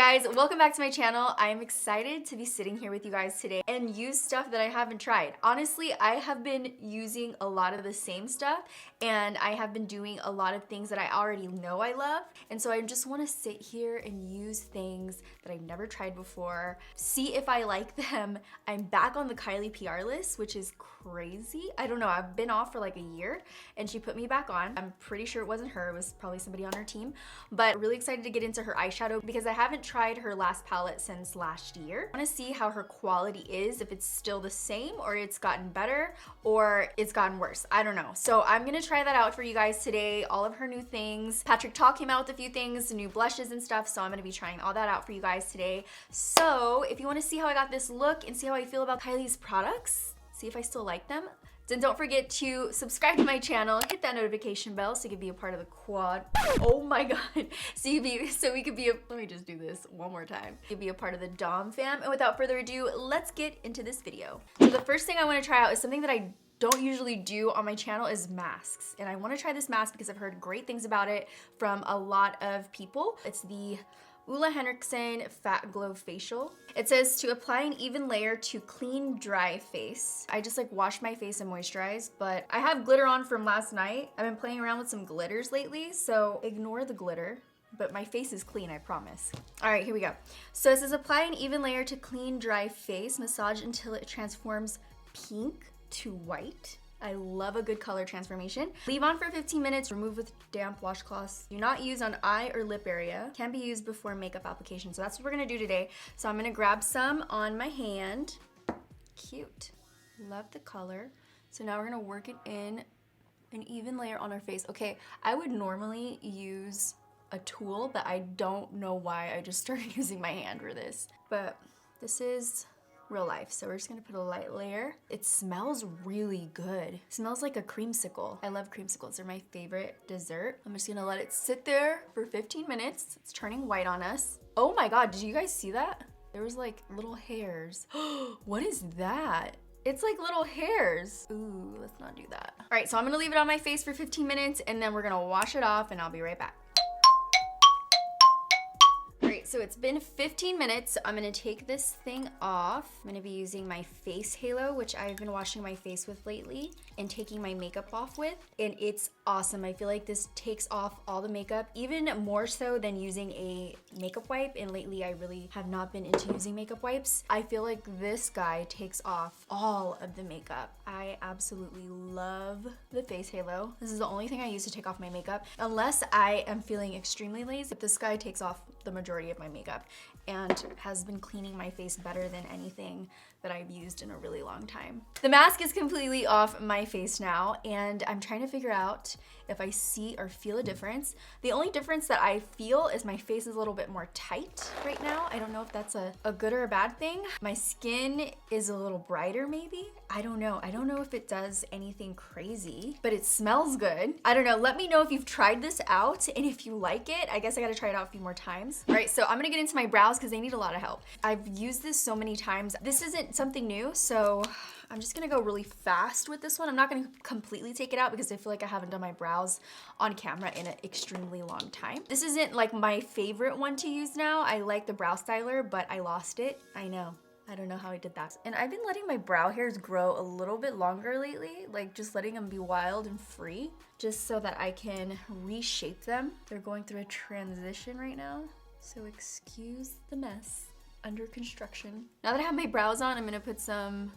guys, welcome back to my channel. I'm excited to be sitting here with you guys today and use stuff that I haven't tried. Honestly, I have been using a lot of the same stuff and I have been doing a lot of things that I already know I love. And so I just want to sit here and use things that I've never tried before, see if I like them. I'm back on the Kylie PR list, which is crazy. I don't know, I've been off for like a year and she put me back on. I'm pretty sure it wasn't her, it was probably somebody on her team, but really excited to get into her eyeshadow because I haven't tried her last palette since last year. I want to see how her quality is, if it's still the same or it's gotten better or it's gotten worse. I don't know. So I'm gonna try that out for you guys today, all of her new things. Patrick Ta came out with a few things, new blushes and stuff, so I'm gonna be trying all that out for you guys today. So if you want to see how I got this look and see how I feel about Kylie's products, see if I still like them, then don't forget to subscribe to my channel, hit that notification bell so you can be a part of the quad. Oh my god. So we could be let me just do this one more time. You can be a part of the Dom fam. And without further ado, let's get into this video. So the first thing I want to try out is something that I don't usually do on my channel is masks. And I want to try this mask because I've heard great things about it from a lot of people. It's the OLEHENRIKSEN Fat Glow Facial. It says to apply an even layer to clean, dry face. I just like wash my face and moisturize, but I have glitter on from last night. I've been playing around with some glitters lately, so ignore the glitter, but my face is clean, I promise. All right, here we go. So it says apply an even layer to clean, dry face. Massage until it transforms pink to white. I love a good color transformation. Leave on for 15 minutes, remove with damp washcloths. Do not use on eye or lip area. Can be used before makeup application. So that's what we're gonna do today. So I'm gonna grab some on my hand. Cute, love the color. So now we're gonna work it in an even layer on our face. Okay, I would normally use a tool, but I don't know why I just started using my hand for this. But this is real life. So we're just gonna put a light layer. It smells really good. It smells like a creamsicle. I love creamsicles. They're my favorite dessert. I'm just gonna let it sit there for 15 minutes. It's turning white on us. Oh my god, did you guys see that? There was like little hairs. What is that? It's like little hairs. Ooh, let's not do that. All right, so I'm gonna leave it on my face for 15 minutes and then we're gonna wash it off and I'll be right back. So it's been 15 minutes. I'm gonna take this thing off. I'm gonna be using my face halo, which I've been washing my face with lately and taking my makeup off with, and it's awesome. I feel like this takes off all the makeup, even more so than using a makeup wipe, and lately I really have not been into using makeup wipes. I feel like this guy takes off all of the makeup. I absolutely love the face halo. This is the only thing I use to take off my makeup, unless I am feeling extremely lazy. This guy takes off the majority of my makeup and has been cleaning my face better than anything that I've used in a really long time. The mask is completely off my face now and I'm trying to figure out if I see or feel a difference. The only difference that I feel is my face is a little bit more tight right now. I don't know if that's a good or a bad thing. My skin is a little brighter maybe. I don't know. I don't know if it does anything crazy, but it smells good. I don't know. Let me know if you've tried this out and if you like it. I guess I gotta try it out a few more times. All right, so I'm gonna get into my brows because they need a lot of help. I've used this so many times. This isn't something new, so I'm just gonna go really fast with this one. I'm not gonna completely take it out because I feel like I haven't done my brows on camera in an extremely long time. This isn't like my favorite one to use now. I like the brow styler, but I lost it. I know. I don't know how I did that. And I've been letting my brow hairs grow a little bit longer lately, like just letting them be wild and free, just so that I can reshape them. They're going through a transition right now, so excuse the mess. Under construction. Now that I have my brows on, I'm gonna put some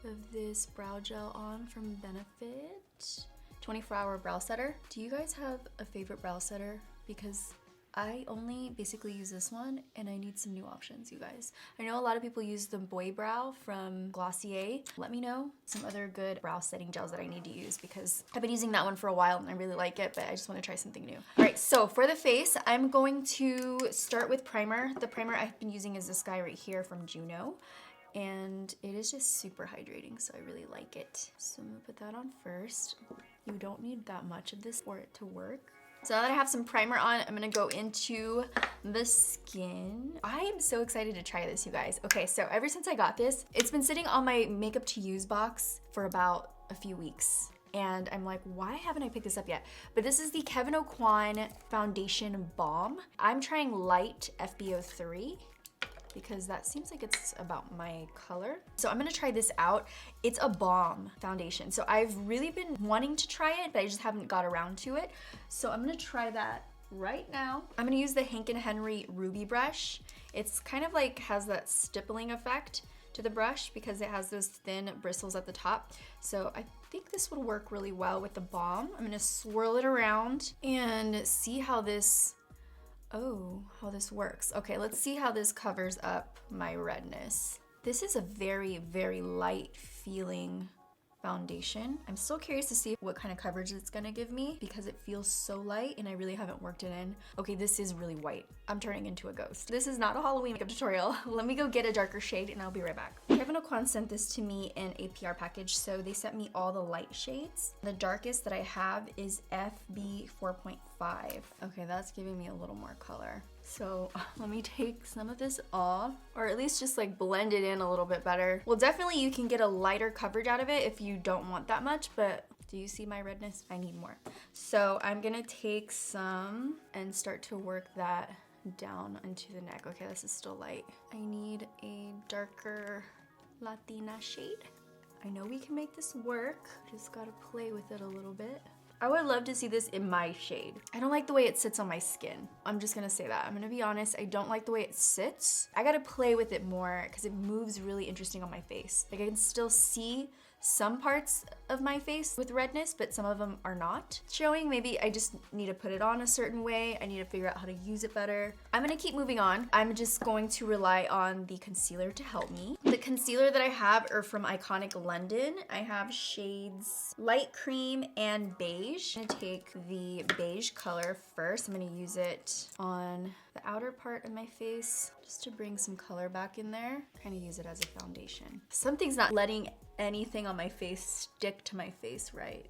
of this brow gel on from Benefit. 24-hour brow setter. Do you guys have a favorite brow setter? Because I only basically use this one and I need some new options, you guys. I know a lot of people use the Boy Brow from Glossier. Let me know some other good brow setting gels that I need to use because I've been using that one for a while and I really like it, but I just want to try something new. All right, so for the face, I'm going to start with primer. The primer I've been using is this guy right here from Juno. And it is just super hydrating, so I really like it. So I'm gonna put that on first. You don't need that much of this for it to work. So now that I have some primer on, I'm gonna go into the skin. I am so excited to try this, you guys. Okay, so ever since I got this, it's been sitting on my makeup to use box for about a few weeks. and I'm like, why haven't I picked this up yet? But this is the KEVYN AUCOIN Foundation Balm. I'm trying Light FBO3 because that seems like it's about my color. So I'm gonna try this out. It's a balm foundation. So I've really been wanting to try it, but I just haven't got around to it. So I'm gonna try that right now. I'm gonna use the Hank & Henry Ruby brush. It's kind of like has that stippling effect to the brush because it has those thin bristles at the top. So I think this would work really well with the balm. I'm gonna swirl it around and see how this works. Okay, let's see how this covers up my redness. This is a very, very light feeling foundation. I'm still curious to see what kind of coverage it's gonna give me because it feels so light and I really haven't worked it in. Okay, this is really white. I'm turning into a ghost. This is not a Halloween makeup tutorial. Let me go get a darker shade and I'll be right back. KEVYN AUCOIN sent this to me in a PR package, so they sent me all the light shades. The darkest that I have is FB 4.5. Okay, that's giving me a little more color. So let me take some of this off, or at least just like blend it in a little bit better. Well, definitely you can get a lighter coverage out of it if you don't want that much, but do you see my redness? I need more. So I'm gonna take some and start to work that down into the neck. Okay, this is still light. I need a darker Latina shade. I know we can make this work. Just gotta play with it a little bit. I would love to see this in my shade. I don't like the way it sits on my skin. I'm just gonna say that. I'm gonna be honest, I don't like the way it sits. I gotta play with it more because it moves really interesting on my face. Like I can still see some parts of my face with redness, but some of them are not showing. Maybe I just need to put it on a certain way. I need to figure out how to use it better. I'm gonna keep moving on. I'm just going to rely on the concealer to help me. The concealer that I have are from Iconic London. I have shades Light Cream and Beige. I'm gonna take the beige color first. I'm gonna use it on the outer part of my face just to bring some color back in there. Kind of use it as a foundation. Something's not letting anything on my face stick to my face right.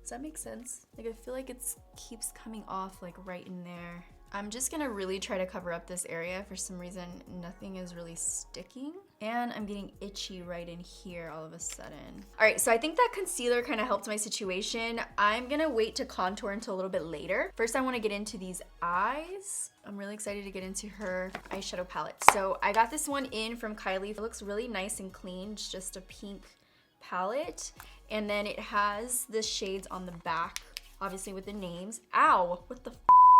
Does that make sense? Like I feel like it keeps coming off like right in there. I'm just gonna really try to cover up this area. For some reason, nothing is really sticking. And I'm getting itchy right in here all of a sudden. All right, so I think that concealer kind of helped my situation. I'm gonna wait to contour until a little bit later. First, I wanna get into these eyes. I'm really excited to get into her eyeshadow palette. So I got this one in from Kylie. It looks really nice and clean. It's just a pink palette. And then it has the shades on the back, obviously with the names. Ow, what the f?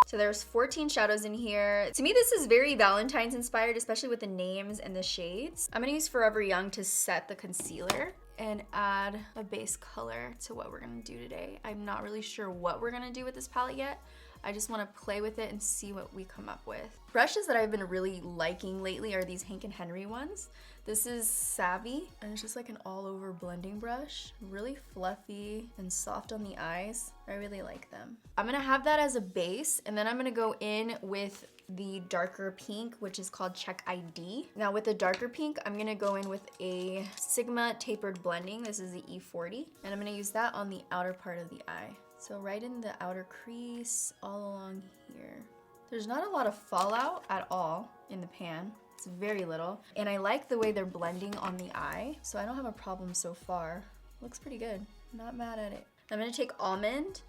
So there's 14 shadows in here. To me, this is very Valentine's inspired, especially with the names and the shades. I'm gonna use Forever Young to set the concealer and add a base color to what we're gonna do today. I'm not really sure what we're gonna do with this palette yet. I just wanna play with it and see what we come up with. Brushes that I've been really liking lately are these Hank & Henry ones. This is Savvy, and it's just like an all-over blending brush. Really fluffy and soft on the eyes. I really like them. I'm gonna have that as a base, and then I'm gonna go in with the darker pink, which is called Check ID. Now with the darker pink, I'm gonna go in with a Sigma tapered blending. This is the E40, and I'm gonna use that on the outer part of the eye. So right in the outer crease, all along here. There's not a lot of fallout at all in the pan. It's very little. And I like the way they're blending on the eye, so I don't have a problem so far. Looks pretty good. Not mad at it. I'm gonna take Almond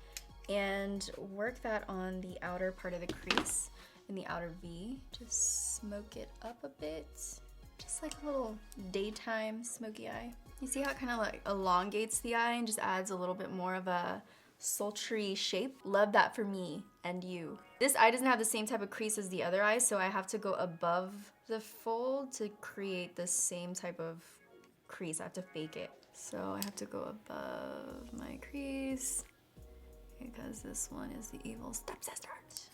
and work that on the outer part of the crease in the outer V. Just smoke it up a bit. Just like a little daytime smoky eye. You see how it kind of like elongates the eye and just adds a little bit more of a sultry shape? Love that for me and you. This eye doesn't have the same type of crease as the other eye, so I have to go above the fold to create the same type of crease. I have to fake it. So I have to go above my crease because this one is the evil stepsister.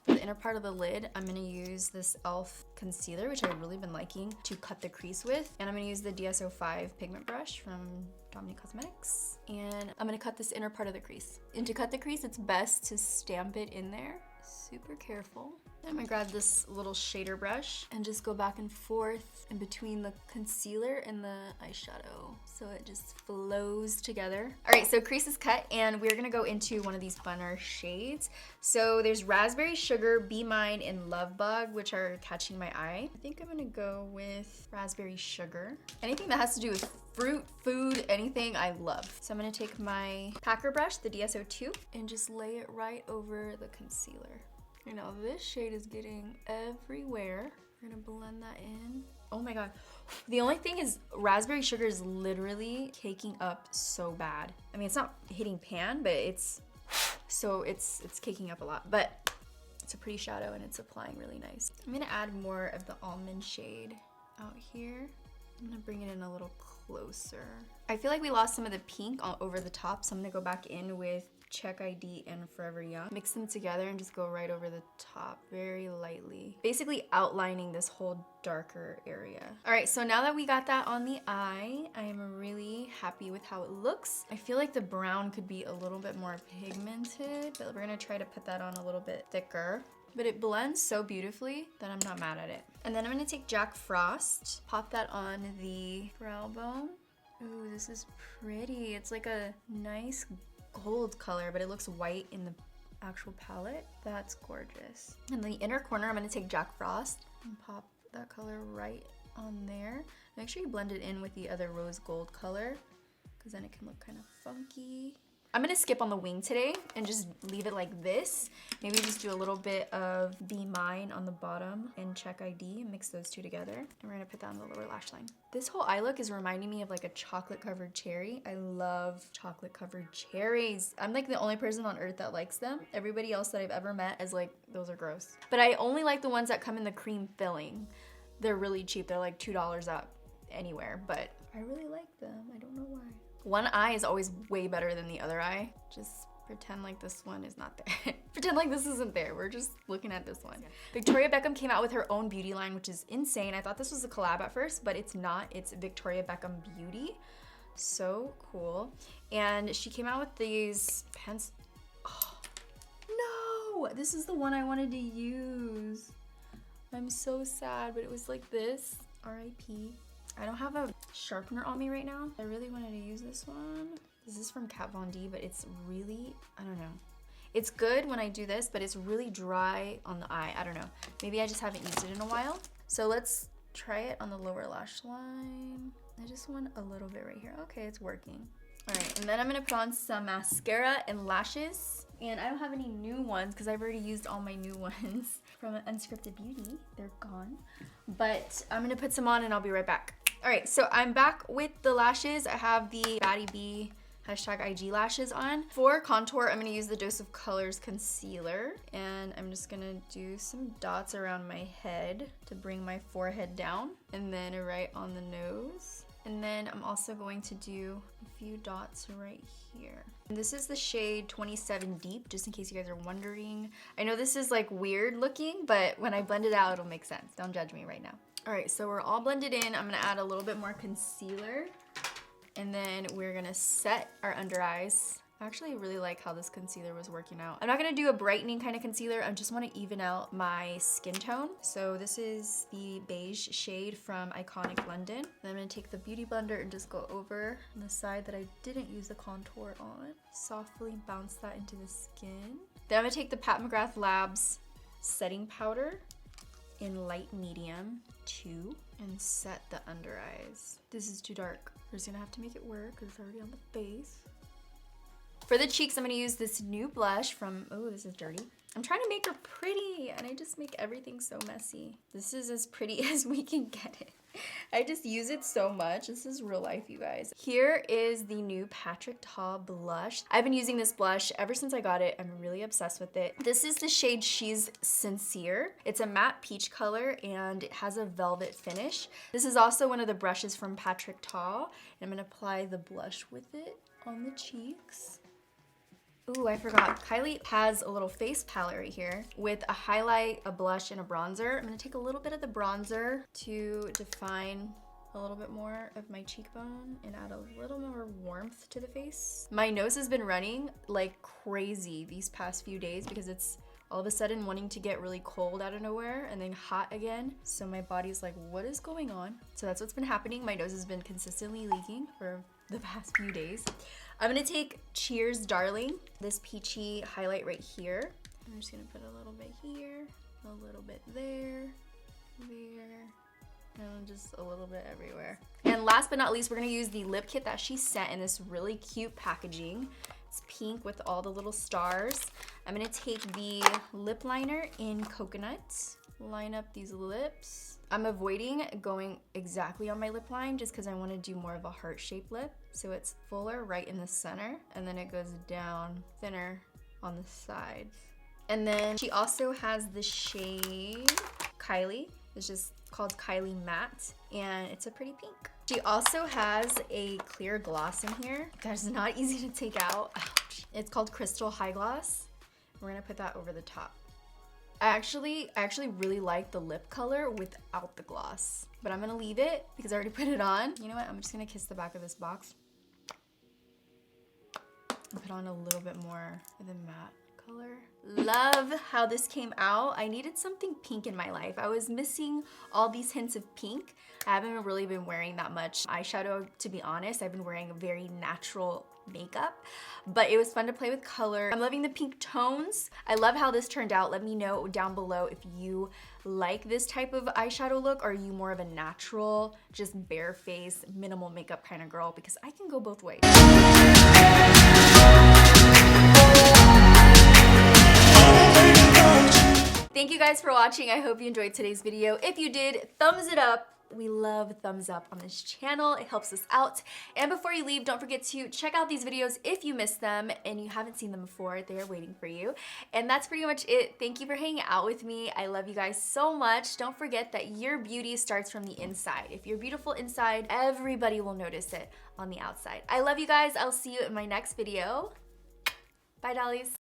For the inner part of the lid, I'm gonna use this e.l.f. concealer, which I've really been liking, to cut the crease with. And I'm gonna use the DSO5 pigment brush from Dominique Cosmetics. And I'm gonna cut this inner part of the crease. And to cut the crease, it's best to stamp it in there. Super careful. I'm gonna grab this little shader brush and just go back and forth in between the concealer and the eyeshadow so it just flows together. All right, so crease is cut and we're gonna go into one of these funner shades. So there's Raspberry Sugar, Be Mine, and Love Bug, which are catching my eye. I think I'm gonna go with Raspberry Sugar. Anything that has to do with fruit, food, anything I love. So I'm gonna take my packer brush, the DSO2, and just lay it right over the concealer. You know, this shade is getting everywhere. We're gonna blend that in. Oh my God. The only thing is Raspberry Sugar is literally caking up so bad. I mean, it's not hitting pan, but it's caking up a lot. But it's a pretty shadow and it's applying really nice. I'm gonna add more of the almond shade out here. I'm gonna bring it in a little closer. I feel like we lost some of the pink over the top, so I'm gonna go back in with Check ID and Forever Young. Mix them together and just go right over the top very lightly. Basically outlining this whole darker area. All right, so now that we got that on the eye, I am really happy with how it looks. I feel like the brown could be a little bit more pigmented, but we're gonna try to put that on a little bit thicker. But it blends so beautifully that I'm not mad at it. And then I'm gonna take Jack Frost, pop that on the brow bone. Ooh, this is pretty. It's like a nice gold color, but it looks white in the actual palette. That's gorgeous. In the inner corner, I'm gonna take Jack Frost and pop that color right on there. Make sure you blend it in with the other rose gold color, because then it can look kind of funky. I'm gonna skip on the wing today and just leave it like this. Maybe just do a little bit of Be Mine on the bottom and Check ID and mix those two together. And we're gonna put that on the lower lash line. This whole eye look is reminding me of like a chocolate covered cherry. I love chocolate covered cherries. I'm like the only person on earth that likes them. Everybody else that I've ever met is like, those are gross. But I only like the ones that come in the cream filling. They're really cheap. They're like $2 up anywhere, but I really like them. I don't know why. One eye is always way better than the other eye. Just pretend like this one is not there. Pretend like this isn't there. We're just looking at this one. Yeah. Victoria Beckham came out with her own beauty line, which is insane. I thought this was a collab at first, but it's not. It's Victoria Beckham Beauty. So cool. And she came out with these pens. Oh, no! This is the one I wanted to use. I'm so sad, but it was like this. R.I.P. I don't have a sharpener on me right now. I really wanted to use this one. This is from Kat Von D, but it's really, I don't know. It's good when I do this, but it's really dry on the eye. I don't know. Maybe I just haven't used it in a while. So let's try it on the lower lash line. I just want a little bit right here. Okay, it's working. All right, and then I'm gonna put on some mascara and lashes. And I don't have any new ones because I've already used all my new ones from Unscripted Beauty. They're gone. But I'm gonna put some on and I'll be right back. All right, so I'm back with the lashes. I have the Batty B #IG lashes on. For contour, I'm gonna use the Dose of Colors concealer, and I'm just gonna do some dots around my head to bring my forehead down, and then right on the nose. And then I'm also going to do a few dots right here. And this is the shade 27 Deep, just in case you guys are wondering. I know this is like weird looking, but when I blend it out, it'll make sense. Don't judge me right now. All right, so we're all blended in. I'm gonna add a little bit more concealer, and then we're gonna set our under eyes. I actually really like how this concealer was working out. I'm not gonna do a brightening kind of concealer. I just wanna even out my skin tone. So this is the beige shade from Iconic London. And I'm gonna take the Beauty Blender and just go over on the side that I didn't use the contour on. Softly bounce that into the skin. Then I'm gonna take the Pat McGrath Labs setting powder in light medium 2 and set the under eyes. This is too dark. We're just gonna have to make it work because it's already on the face. For the cheeks, I'm gonna use this new blush from, oh, this is dirty. I'm trying to make her pretty and I just make everything so messy. This is as pretty as we can get it. I just use it so much. This is real life, you guys. Here is the new Patrick Ta blush. I've been using this blush ever since I got it. I'm really obsessed with it. This is the shade She's Sincere. It's a matte peach color and it has a velvet finish. This is also one of the brushes from Patrick Ta. And I'm gonna apply the blush with it on the cheeks. Ooh, I forgot. Kylie has a little face palette right here with a highlight, a blush, and a bronzer. I'm gonna take a little bit of the bronzer to define a little bit more of my cheekbone and add a little more warmth to the face. My nose has been running like crazy these past few days because it's all of a sudden wanting to get really cold out of nowhere and then hot again. So my body's like, what is going on? So that's what's been happening. My nose has been consistently leaking for the past few days. I'm gonna take Cheers Darling, this peachy highlight right here. I'm just gonna put a little bit here, a little bit there, and just a little bit everywhere. And last but not least, we're gonna use the lip kit that she sent in this really cute packaging. It's pink with all the little stars. I'm gonna take the lip liner in Coconut, line up these lips. I'm avoiding going exactly on my lip line just because I want to do more of a heart-shaped lip. So it's fuller right in the center, and then it goes down thinner on the sides. And then she also has the shade Kylie. It's just called Kylie Matte, and it's a pretty pink. She also has a clear gloss in here that is not easy to take out. Ouch. It's called Crystal High Gloss. We're gonna put that over the top. I actually really like the lip color without the gloss, but I'm gonna leave it because I already put it on. You know what? I'm just gonna kiss the back of this box and put on a little bit more of the matte color. Love how this came out. I needed something pink in my life. I was missing all these hints of pink. I haven't really been wearing that much eyeshadow, to be honest. I've been wearing a very natural makeup, but it was fun to play with color. I'm loving the pink tones. I love how this turned out. Let me know down below if you like this type of eyeshadow look, or are you more of a natural, just bare face, minimal makeup kind of girl, because I can go both ways. Thank you guys for watching. I hope you enjoyed today's video. If you did, thumbs it up. We love thumbs up on this channel. It helps us out. And before you leave, don't forget to check out these videos if you missed them and you haven't seen them before. They are waiting for you. And that's pretty much it. Thank you for hanging out with me. I love you guys so much. Don't forget that your beauty starts from the inside. If you're beautiful inside, everybody will notice it on the outside. I love you guys. I'll see you in my next video. Bye, dollies.